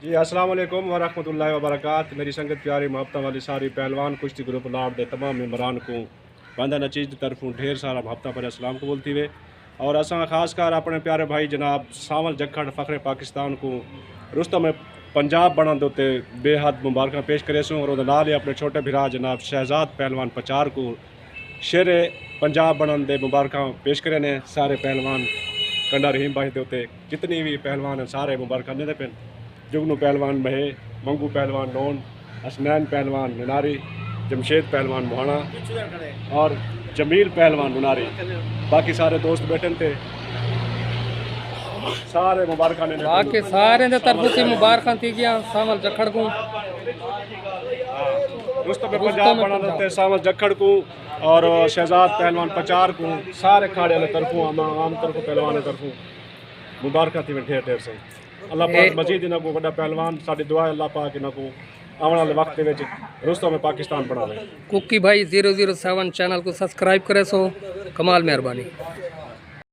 जी अस्सलाम वालेकुम वरहमतुल्लाहि वबरकात। मेरी संगत प्यारी मोहब्बत वाली सारी पहलवान कुश्ती ग्रुप लाड दे तमाम मेम्बरान को बंदा नचीज की तरफों ढेर सारा मोहब्बत पर अस्सलाम कबूल थी वे। और असा खासकर अपने प्यारे भाई जनाब सावल जखड़ फ़ख्रे पाकिस्तान को रुस्तम पंजाब बनन दे बेहद मुबारक पेश करे सूँ। और नाल ही अपने छोटे भरा जनाब शहजाद पहलवान पचार को शेर पंजाब बनन दे मुबारक पेश करे ने सारे पहलवान कंडा रहीम भाई के उत्ते जितनी भी पहलवान हैं सारे मुबारक दे पे। जुगनू पहलवान महे, मंगू पहलवान नोन, असनैन पहलवान नुनारी, जमशेद पहलवान मोहाना और जमील पहलवान नुनारी। बाकी सारे दोस्त बैठे थे सारे मुबारक ने बाकी सारे दे तरफ से मुबारक थी गया सावल जखड़ को रुस्तम पंजाब बना देते सावल जखड़ को और शहजाद पहलवान पचार को सारे खाड़े वाले तरफों आम तरफों पहलवान तरफों मुबारक थी ढेर ढेर से। अल्लाह पाक मजीद इन्हों को बड़ा पहलवान साड़ी दुआ है अल्लाह पाक इन्हों को आने वाले वक्त में रुस्तम में पाकिस्तान बनावे। कुकी भाई 007 चैनल को सब्सक्राइब करे सो कमाल मेहरबानी।